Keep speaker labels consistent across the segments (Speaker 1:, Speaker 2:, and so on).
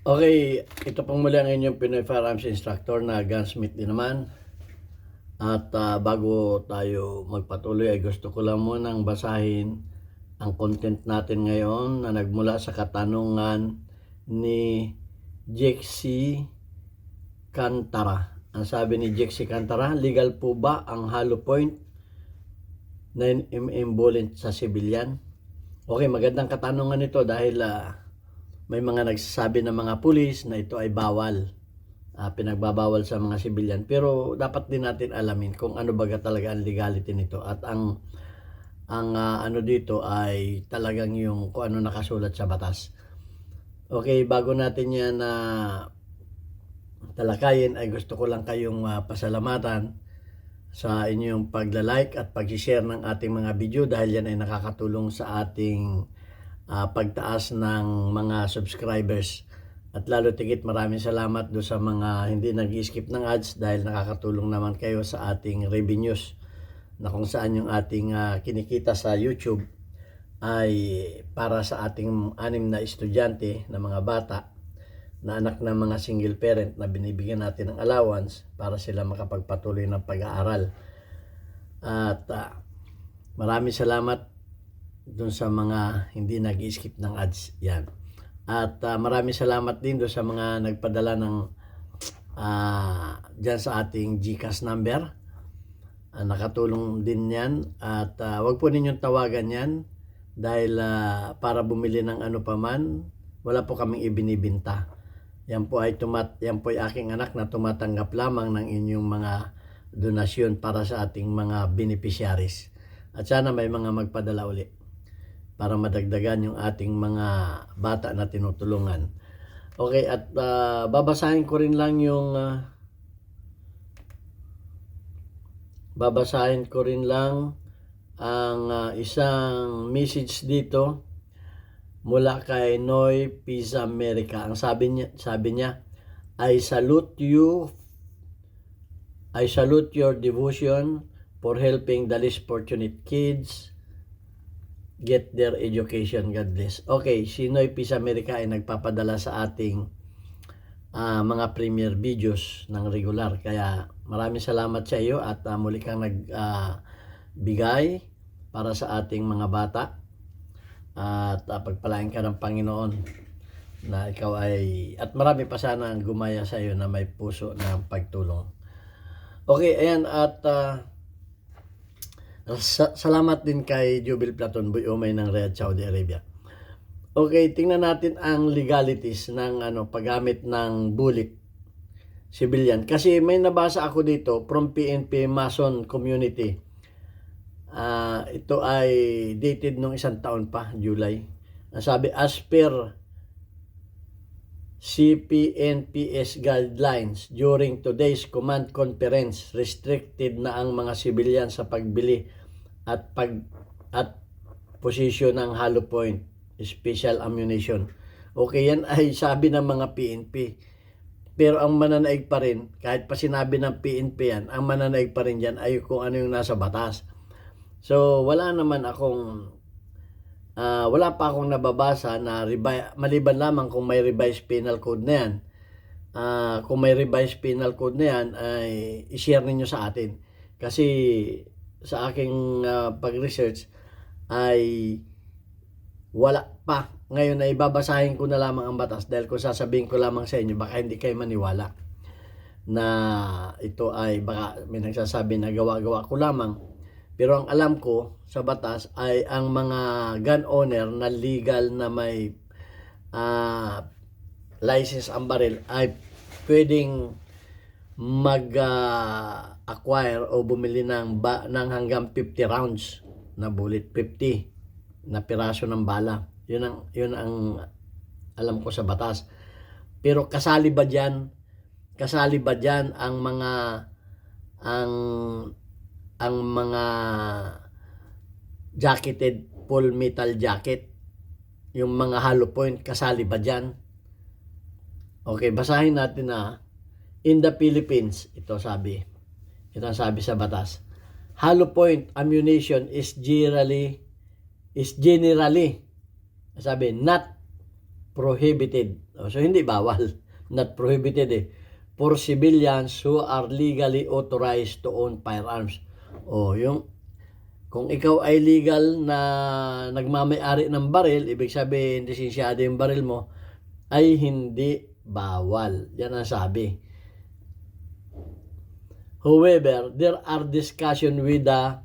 Speaker 1: Okay, ito pong muli ang inyong Pinoy Firearms Instructor na gunsmith din naman. At bago tayo magpatuloy ay gusto ko lang munang basahin ang content natin ngayon na nagmula sa katanungan ni Jexy Cantara. Ang sabi ni Jexy Cantara, legal po ba ang hollow point 9mm bullet sa civilian? Okay, magandang katanungan ito dahil may mga nagsasabi ng mga pulis na ito ay bawal, pinagbabawal sa mga sibilyan. Pero dapat din natin alamin kung ano baga talaga ang legality nito. At ang ano dito ay talagang yung kung ano nakasulat sa batas. Okay, bago natin yan na talakayin ay gusto ko lang kayong pasalamatan sa inyong pagla-like at pag-share ng ating mga video dahil yan ay nakakatulong sa ating pagtaas ng mga subscribers. At lalo tigit maraming salamat do sa mga hindi nag-skip ng ads dahil nakakatulong naman kayo sa ating revenues na kung saan yung ating kinikita sa YouTube ay para sa ating 6 na estudyante na mga bata na anak ng mga single parent na binibigyan natin ng allowance para sila makapagpatuloy ng pag-aaral. At maraming salamat doon sa mga hindi nag-skip ng ads yan. At maraming salamat din doon sa mga nagpadala ng dyan sa ating GCash number. Nakatulong din yan. At wag po ninyong tawagan yan dahil para bumili ng ano pa man, wala po kaming ibinibinta. Yan po ay aking anak na tumatanggap lamang ng inyong mga donasyon para sa ating mga beneficiaries. At sana may mga magpadala uli para madagdagan yung ating mga bata na tinutulungan. Okay, at babasahin ko rin lang ang isang message dito mula kay Noy Pizza America. Ang sabi niya, I salute your devotion for helping the less fortunate kids get their education. God bless. Okay, si Noy Pizza America ay nagpapadala sa ating mga premiere videos ng regular. Kaya maraming salamat sa iyo at muli kang nagbigay para sa ating mga bata. At pagpalain ka ng Panginoon na ikaw ay, at marami pa sana ang gumaya sa iyo na may puso ng pagtulong. Okay, ayan, at salamat din kay Jubil Platon Boy Umay ng Riyadh, Saudi Arabia. Okay, tingnan natin ang legalities ng paggamit ng bullet civilian. Kasi may nabasa ako dito from PNP Mason Community. Ito ay dated nung 1 taon pa, July. Sabi, as per CPNPS guidelines during today's command conference, restricted na ang mga civilian sa pagbili at posisyon ng hollow point special ammunition. Okay, yan ay sabi ng mga PNP. Pero ang mananaig pa rin, kahit pa sinabi ng PNP yan, ang mananaig pa rin dyan ay kung ano yung nasa batas. So wala pa akong nababasa na maliban lamang kung may revised penal code na yan. Kung may revised penal code na yan, ay i-share ninyo sa atin. Kasi sa aking pag-research ay wala pa. Ngayon ay babasahin ko na lamang ang batas dahil kung sasabihin ko lamang sa inyo, baka hindi kayo maniwala na ito ay baka may nagsasabi na gawa-gawa ko lamang. Pero ang alam ko sa batas ay ang mga gun owner na legal na may license ang baril ay pwedeng mag-acquire o bumili ng hanggang 50 rounds na bullet, 50 na piraso ng bala. Yun ang alam ko sa batas. Pero kasali ba diyan ang mga jacketed full metal jacket, yung mga hollow point, kasali ba diyan? Okay, basahin natin na in the Philippines, ito ang sabi sa batas. Hollow point ammunition is generally sabi not prohibited. So hindi bawal, not prohibited eh. For civilians who are legally authorized to own firearms. Yung kung ikaw ay legal na nagmamay-ari ng baril, ibig sabihin lisensyado yung baril mo, ay hindi bawal. Yan ang sabi. However, there are discussion with the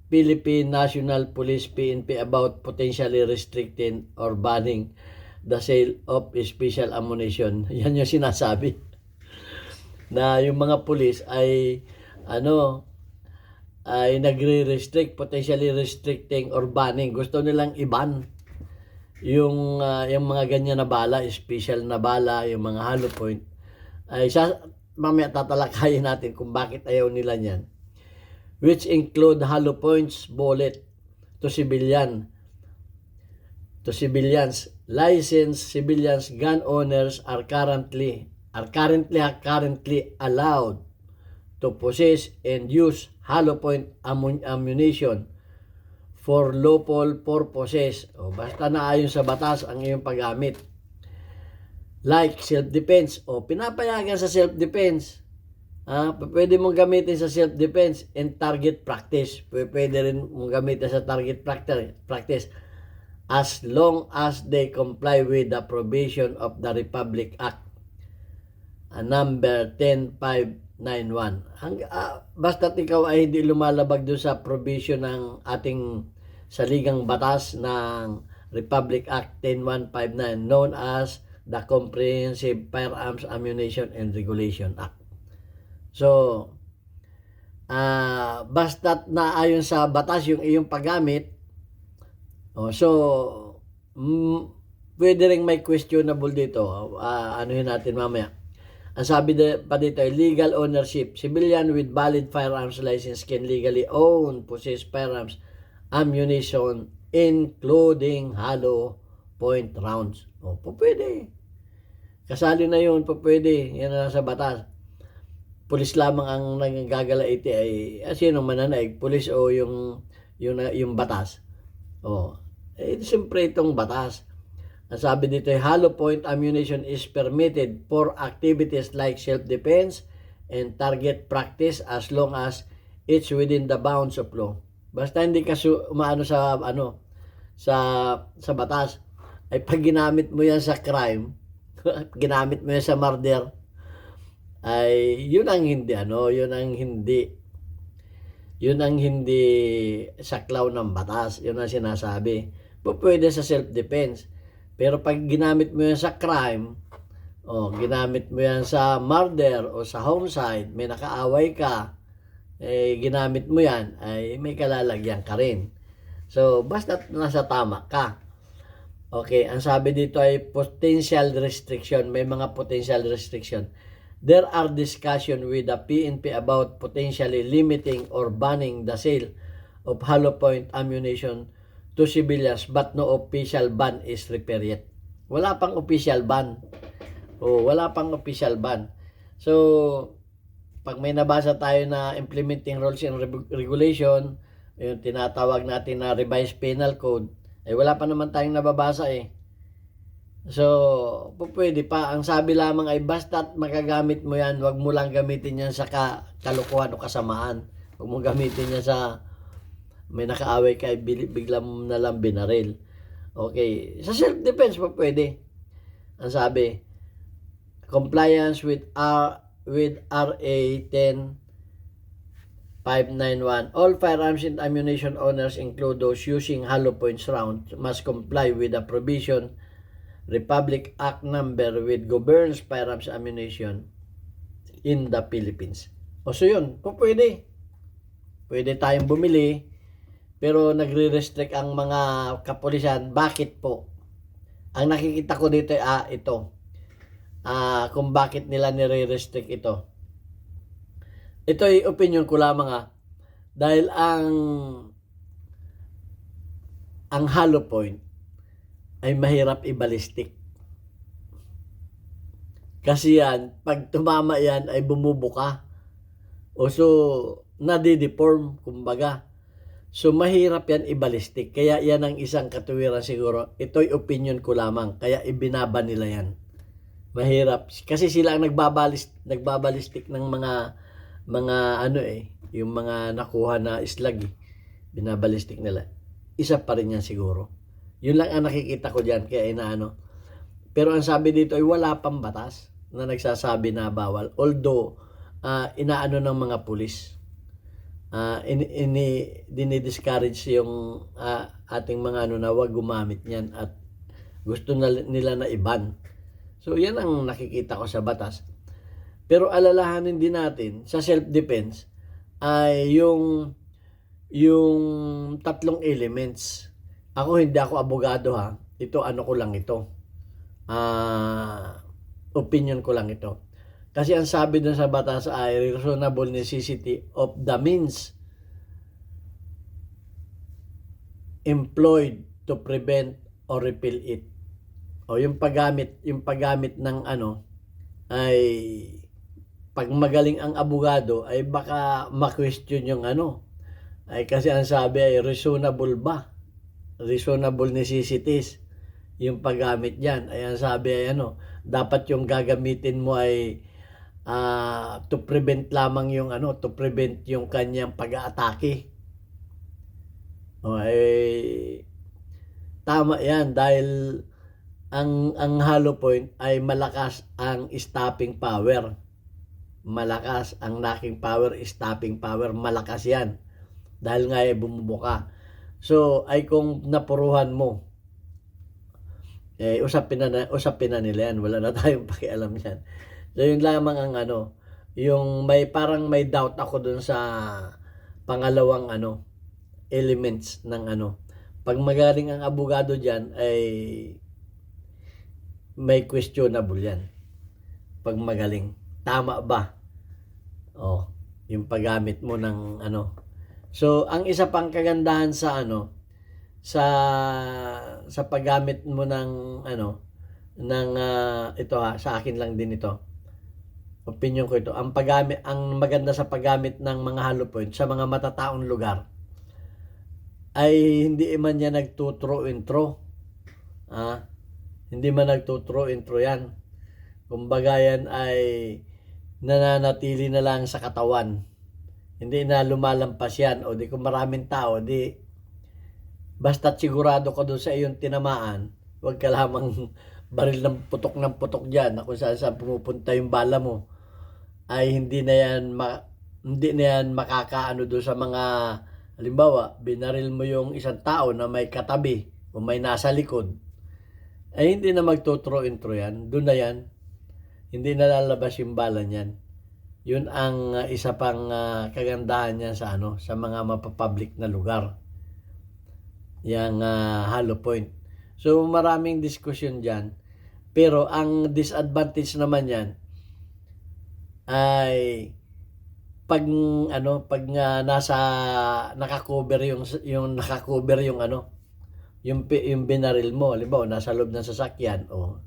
Speaker 1: Philippine National Police PNP about potentially restricting or banning the sale of special ammunition. Yan yung sinasabi. Na yung mga pulis ay ay nagre-restrict, potentially restricting or banning. Gusto nilang i-ban yung mga ganyan na bala, special na bala, yung mga hollow point. Ay mamaya tatalakayin natin kung bakit ayaw nila niyan. Which include hollow points bullet to civilians. Licensed civilians gun owners are currently allowed to possess and use hollow point ammunition for lawful purposes. Basta naayon sa batas ang iyong paggamit. Like self-defense. Pinapayagan sa self-defense. Pwede mong gamitin sa self-defense and target practice. Pwede rin mong gamitin sa target practice as long as they comply with the provision of the Republic Act number 10591. Basta't ikaw ay hindi lumalabag doon sa provision ng ating saligang batas ng Republic Act 10159 known as the Comprehensive Firearms Ammunition and Regulation Act. So, basta't naayon sa batas yung iyong paggamit, pwede rin may questionable dito. Anuhin natin mamaya. Ang sabi pa dito ay legal ownership. Civilian with valid firearms license can legally own, possess firearms, ammunition, including hollow point rounds. Pwede. Kasali na yun, pwede. Yan na sa batas. Pulis lamang ang nagagalaiti ay sino mananaig, pulis o yung batas. Siyempre itong batas. Ang sabi dito ay hollow point ammunition is permitted for activities like self-defense and target practice as long as it's within the bounds of law. Basta hindi ka umaano sa batas. Ay pag ginamit mo yan sa crime, ginamit mo yan sa murder, ay yun ang hindi saklaw ng batas. Yun ang sinasabi. Pwede sa self-defense. Pero pag ginamit mo yan sa crime, ginamit mo yan sa murder o sa homicide, may nakaaway ka, ginamit mo yan, ay may kalalagyan ka rin. So, basta nasa tama ka. Okay, ang sabi dito ay potential restriction. May mga potential restriction. There are discussion with the PNP about potentially limiting or banning the sale of hollow point ammunition to civilians, but no official ban is referred yet. Wala pang official ban. Wala pang official ban. So, pag may nabasa tayo na implementing rules and regulation, yung tinatawag natin na revised penal code, ay wala pa naman tayong nababasa eh. So, pwede pa. Ang sabi lamang ay basta't magagamit mo yan, wag mo lang gamitin yan sa kalukuhan o kasamaan. Wag mo gamitin yan sa may nakaaway ka, bigla mo na lang binaril. Okay. Sa self-defense pa pwede. Ang sabi, compliance with RA 10591. All firearms and ammunition owners, include those using hollow points rounds, must comply with the provision Republic Act number with governs firearms ammunition in the Philippines. So yun, pwede. Pwede tayong bumili, pero nagre-restrict ang mga kapulisan. Bakit po? Ang nakikita ko dito ay ito. Kung bakit nila nire-restrict ito. Ito ay opinion ko lamang dahil ang hollow point ay mahirap i-ballistic. Kasi yan, pag tumama yan ay bumubuka. So, nadideform, kumbaga. So mahirap yan i-ballistic. Kaya yan ang isang katuwiran siguro. Ito'y opinion ko lamang. Kaya ibinaba nila yan. Mahirap. Kasi sila ang nagbabalistik ng mga ano yung mga nakuha na slag binabalistik nila. Isa pa rin yan siguro. Yun lang ang nakikita ko diyan kaya inaano. Pero ang sabi dito ay wala pang batas na nagsasabi na bawal. Although inaano ng mga pulis. Dinidiscourage yung ating mga ano na wag gumamit niyan at gusto nila na iban. So yan ang nakikita ko sa batas. Pero alalahanin din natin sa self-defense ay yung tatlong elements. Ako hindi ako abogado ha. Ito ano ko lang ito. Opinion ko lang ito. Kasi ang sabi dun sa batas ay reasonable necessity of the means employed to prevent or repel it. O yung paggamit ng ano ay pag magaling ang abogado ay baka ma-question yung ano. Ay kasi ang sabi ay reasonable ba? Reasonable necessities yung paggamit diyan. Ay ang sabi ay ano, dapat yung gagamitin mo ay to prevent lamang yung ano, to prevent yung kanyang pag-aatake. O ay tama yan dahil ang hollow point ay malakas ang stopping power. Malakas ang knocking power, stopping power, malakas yan. Dahil nga ay bumubuka. So ay kung napuruhan mo usapin na nila yan. Wala na tayong pakialam yan. So yun lamang ang ano, yung parang may doubt ako dun sa pangalawang ano, elements ng ano. Pag magaling ang abogado diyan ay may questionable yan. Pag magaling, tama ba? Yung paggamit mo ng ano. So ang isa pang kagandahan sa ano, sa paggamit mo ng ano ng ito sa akin lang din ito. Opinion ko ito. Ang maganda sa paggamit ng mga hollow point sa mga matataong lugar ay hindi man yan nagtutro intro. Hindi man nagtutro intro yan. Kumbaga yan ay nananatili na lang sa katawan. Hindi na lumalampas yan. O di kung maraming tao, basta't sigurado ka doon sa iyong tinamaan, huwag ka lamang baril ng putok dyan na kung saan pumupunta yung bala mo ay hindi na yan makakaano doon sa mga halimbawa, binaril mo yung isang tao na may katabi o may nasa likod ay hindi na magtutro intro yan. Doon na yan. Hindi na lalabas yung bala niyan. Yun ang isa pang kagandahan niya sa sa mga mapapublic na lugar. Yang hollow point. So maraming diskusyon diyan. Pero ang disadvantage naman yan ay pag nasa naka-cover yung binaril mo, halimbawa nasa loob ng sasakyan o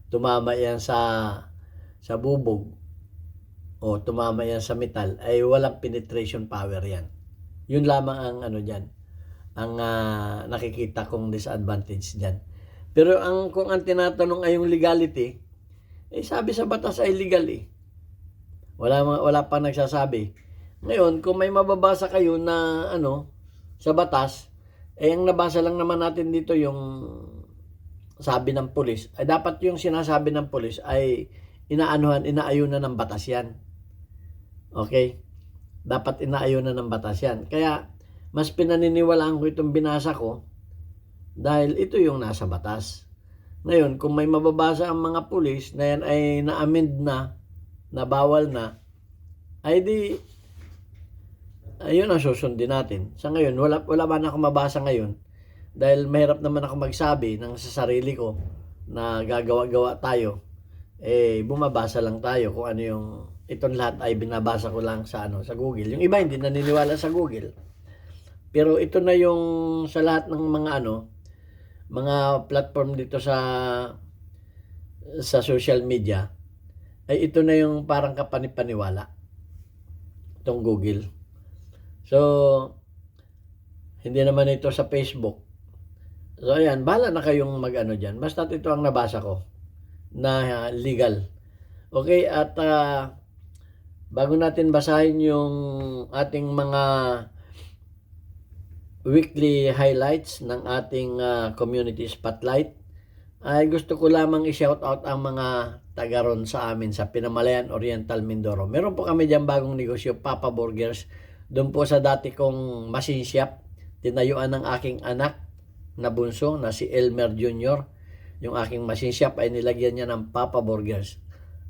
Speaker 1: tumama yan sa bubog o tumama yan sa metal ay walang penetration power yan. Yun lamang ang diyan. Ang nakikita kong disadvantage diyan. Pero kung ang tinatanong ay yung legality, sabi sa batas ay legal Wala pa nagsasabi. Ngayon, kung may mababasa kayo na sa batas, ang nabasa lang naman natin dito yung sabi ng pulis. Ay dapat yung sinasabi ng pulis ay inaayunan ng batas yan. Okay? Dapat inaayunan ng batas yan. Kaya, mas pinaniniwalaan ko itong binasa ko dahil ito yung nasa batas. Ngayon, kung may mababasa ang mga pulis na yan ay na-amend na bawal na, ay di, ayun ang susundin natin. Sa ngayon, wala ba na ako mabasa ngayon dahil mahirap naman ako magsabi ng sa sarili ko na gagawa-gawa tayo. Bumabasa lang tayo kung ano yung, itong lahat ay binabasa ko lang sa Google. Yung iba hindi naniniwala sa Google. Pero ito na yung sa lahat ng mga platform dito sa social media, ay ito na yung parang kapanipaniwala. Itong Google. So, Hindi naman ito sa Facebook. So ayan, bahala na kayong mag-ano dyan. Basta ito ang nabasa ko na legal. Okay, at bago natin basahin yung ating mga weekly highlights ng ating community spotlight, ay gusto ko lamang i-shout out ang mga taga ron sa amin sa Pinamalayan Oriental, Mindoro. Meron po kami dyan bagong negosyo, Papa Burgers. Doon po sa dati kong machine shop, tinayuan ng aking anak na bunso na si Elmer Jr. Yung aking machine shop ay nilagyan niya ng Papa Burgers.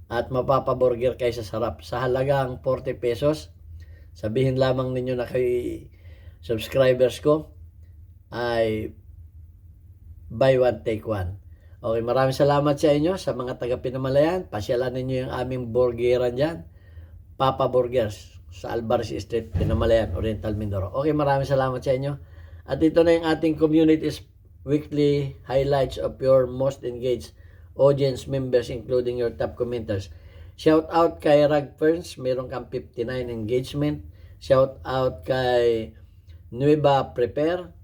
Speaker 1: At mapapa burger kayo sa sarap. Sa halagang 40 pesos, sabihin lamang ninyo na kay subscribers ko ay buy one, take one. Okay, maraming salamat sa inyo sa mga taga Pinamalayan. Pasyalan ninyo yung aming burgeran dyan. Papa Burgers sa Alvarez Street, Pinamalayan, Oriental, Mindoro. Okay, maraming salamat sa inyo. At ito na yung ating community's weekly highlights of your most engaged audience members including your top commenters. Shout out kay Rag Ferns, meron kang 59 engagement. Shout out kay Nueva Prepare,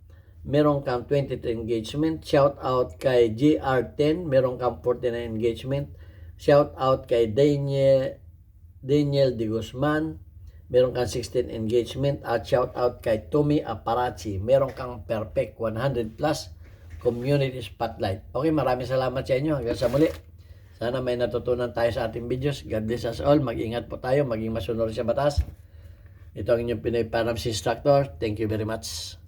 Speaker 1: meron kang 23 engagement. Shout out kay GR10, meron kang 49 engagement. Shout out kay Daniel De Guzman, meron kang 16 engagement. At shout out kay Tommy Aparachi, meron kang perfect 100 plus community spotlight. Okay, maraming salamat sa inyo. Hanggang sa muli. Sana may natutunan tayo sa ating videos. God bless us all. Mag-ingat po tayo. Maging masunod sa batas. Ito ang inyong Pinoy Params Instructor. Thank you very much.